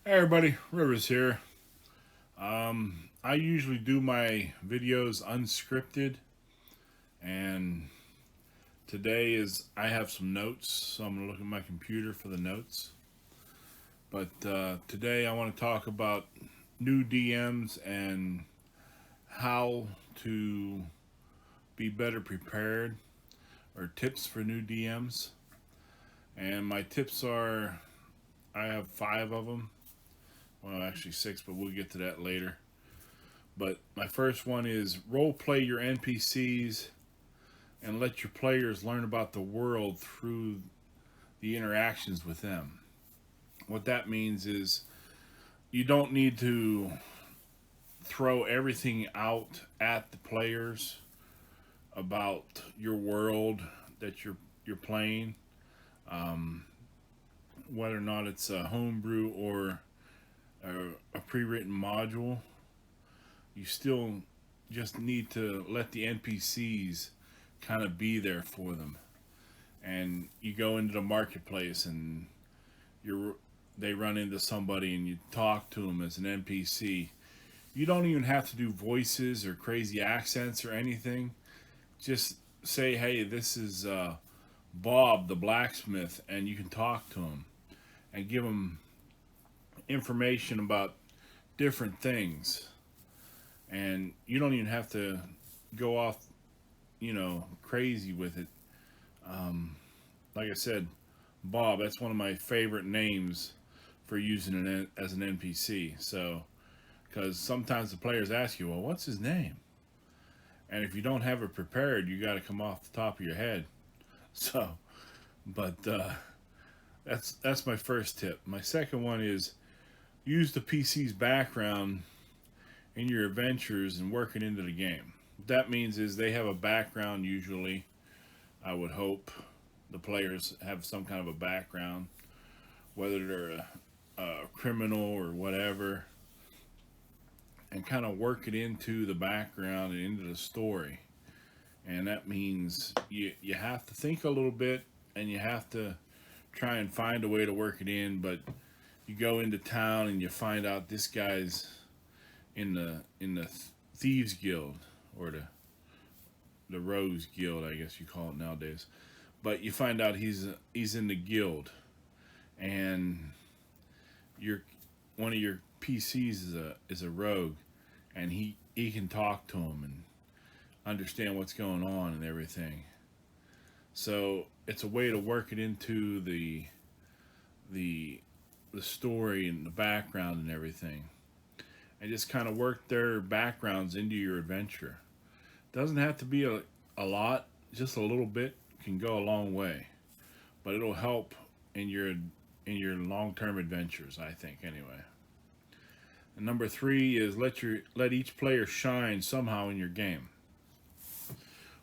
Hey everybody, Rivers here. I usually do my videos unscripted, and today I have some notes, so I'm gonna look at my computer for the notes. But today I want to talk about new DMs and how to be better prepared, or tips for new DMs. And my tips are, I have 5 of them. Well, actually 6, but we'll get to that later. But my first one is role play your NPCs and let your players learn about the world through the interactions with them. What that means is you don't need to throw everything out at the players about your world that you're playing, um, whether or not it's a homebrew or a pre-written module. You still just need to let the NPCs kind of be there for them. And you go into the marketplace and they run into somebody and you talk to them as an NPC. You don't even have to do voices or crazy accents or anything. Just say, "Hey, this is Bob the blacksmith," and you can talk to him and give him information about different things. And you don't even have to go off, crazy with it. Like I said, Bob, that's one of my favorite names for using it as an NPC. So, because sometimes the players ask you, "Well, what's his name?" And if you don't have it prepared, you got to come off the top of your head. So, but that's my first tip. My second one is use the PC's background in your adventures and work it into the game. What that means is they have a background usually. I would hope the players have some kind of a background, whether they're a criminal or whatever, and kind of work it into the background and into the story. And that means you have to think a little bit and you have to try and find a way to work it in. But you go into town and you find out this guy's in the thieves guild, or the rogues guild, I guess you call it nowadays. But you find out he's in the guild, and your one of your PCs is a rogue, and he can talk to him and understand what's going on and everything. So it's a way to work it into the the story and the background and everything, and just kind of work their backgrounds into your adventure. Doesn't have to be a lot, just a little bit can go a long way, but it'll help in your long-term adventures, I think, anyway. And number 3 is let each player shine somehow in your game.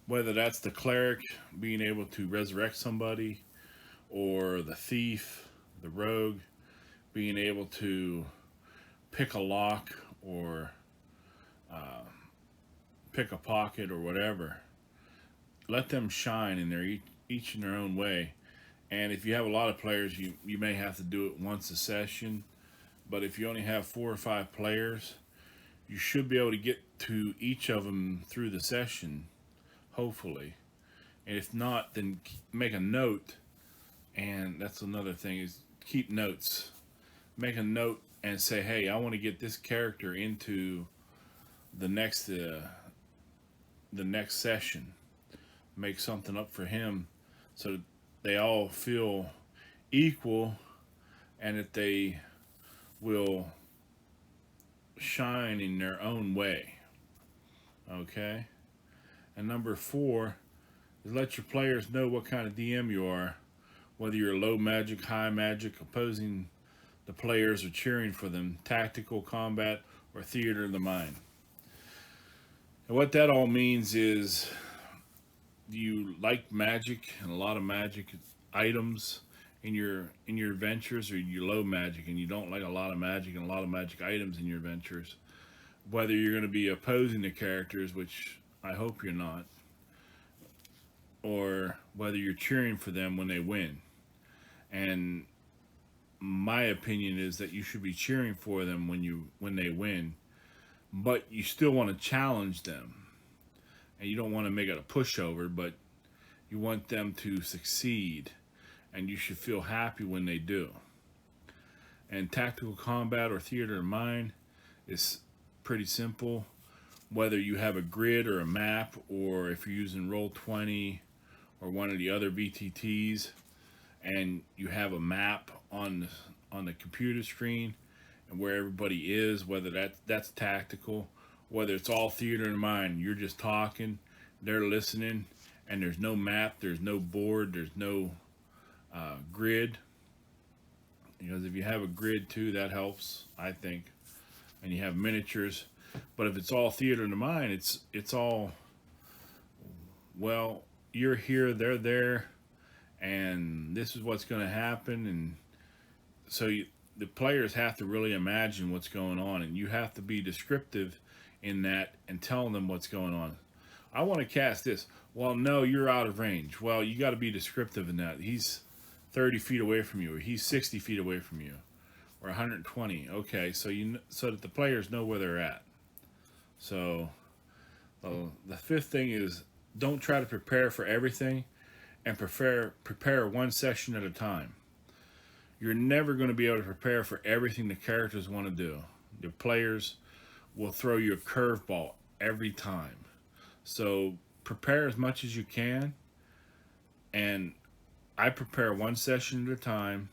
Whether that's the cleric being able to resurrect somebody, or the thief, the rogue being able to pick a lock, or pick a pocket, or whatever. Let them shine in each in their own way. And if you have a lot of players, you may have to do it once a session. But if you only have 4 or 5 players, you should be able to get to each of them through the session, hopefully. And if not, then make a note. And that's another thing, is keep notes. Make a note and say, "Hey, I want to get this character into the next session." Make something up for him so that they all feel equal, and that they will shine in their own way. Okay? And number 4 is let your players know what kind of DM you are, whether you're low magic, high magic, opposing the players or cheering for them, tactical, combat, or theater of the mind. And what that all means is, you like magic and a lot of magic items in your adventures, or you low magic and you don't like a lot of magic and a lot of magic items in your adventures. Whether you're going to be opposing the characters, which I hope you're not, or whether you're cheering for them when they win. And my opinion is that you should be cheering for them when they win, but you still want to challenge them, and you don't want to make it a pushover, but you want them to succeed, and you should feel happy when they do. And tactical combat or theater of mind is pretty simple. Whether you have a grid or a map, or if you're using Roll20 or one of the other VTTs, and you have a map on the computer screen and where everybody is, whether that's tactical, whether it's all theater of mind, you're just talking, they're listening, and there's no map, there's no board, there's no grid. Because if you have a grid too, that helps, I think. And you have miniatures. But if it's all theater of the mind, it's all, well, you're here, they're there, and this is what's going to happen. And so the players have to really imagine what's going on, and you have to be descriptive in that and tell them what's going on. I want to cast this. Well, no, you're out of range. Well, you got to be descriptive in that. He's 30 feet away from you, or he's 60 feet away from you, or 120. Okay, so so that the players know where they're at. So the fifth thing is, don't try to prepare for everything, and prepare one session at a time. You're never going to be able to prepare for everything the characters want to do. The players will throw you a curveball every time. So prepare as much as you can, and I prepare one session at a time.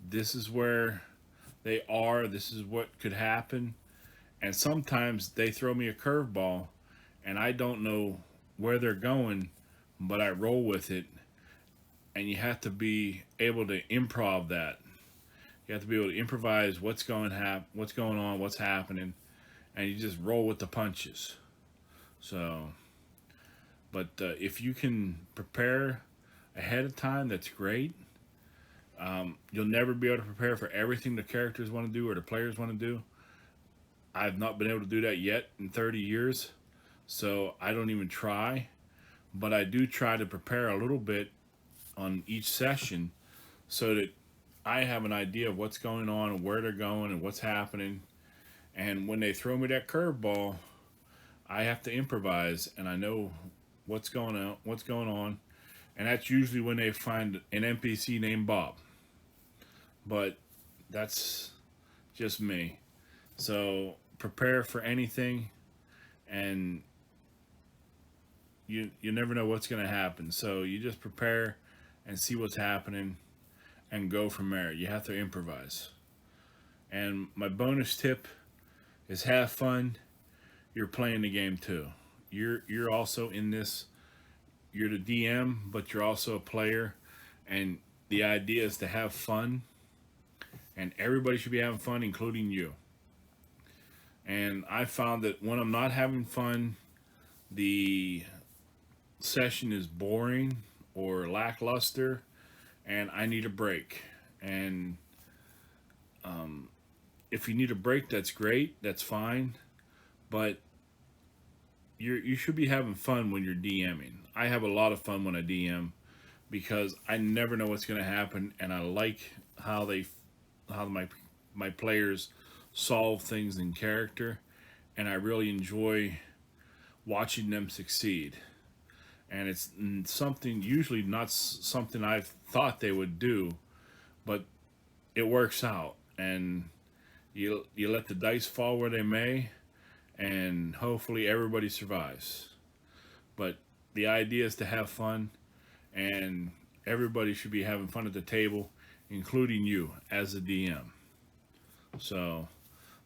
This is where they are. This is what could happen. And sometimes they throw me a curveball, and I don't know where they're going, but I roll with it. And you have to be able to improv that. You have to be able to improvise what's going on, what's happening, and you just roll with the punches. So, but if you can prepare ahead of time, that's great. You'll never be able to prepare for everything the characters want to do or the players want to do. I've not been able to do that yet in 30 years, so I don't even try. But I do try to prepare a little bit on each session so that I have an idea of what's going on and where they're going and what's happening. And when they throw me that curveball, I have to improvise, and I know what's going on. And that's usually when they find an NPC named Bob. But that's just me. So prepare for anything, and you never know what's going to happen. So you just prepare and see what's happening and go from there. You have to improvise. And my bonus tip is have fun. You're playing the game too. You're also in this. You're the DM, but you're also a player, and the idea is to have fun, and everybody should be having fun, including you. And I found that when I'm not having fun, the session is boring or lackluster, and I need a break. And if you need a break, that's great, that's fine, but you should be having fun when you're DMing. I have a lot of fun when I DM because I never know what's going to happen, and I like how my players solve things in character, and I really enjoy watching them succeed. And it's something, usually not something I've thought they would do, but it works out, and you let the dice fall where they may, and hopefully everybody survives. But the idea is to have fun, and everybody should be having fun at the table, including you as a DM. So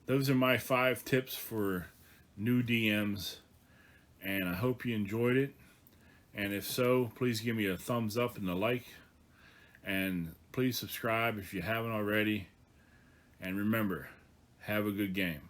those are my 5 tips for new DMs, and I hope you enjoyed it. And if so, please give me a thumbs up and a like, and please subscribe if you haven't already. And remember, have a good game.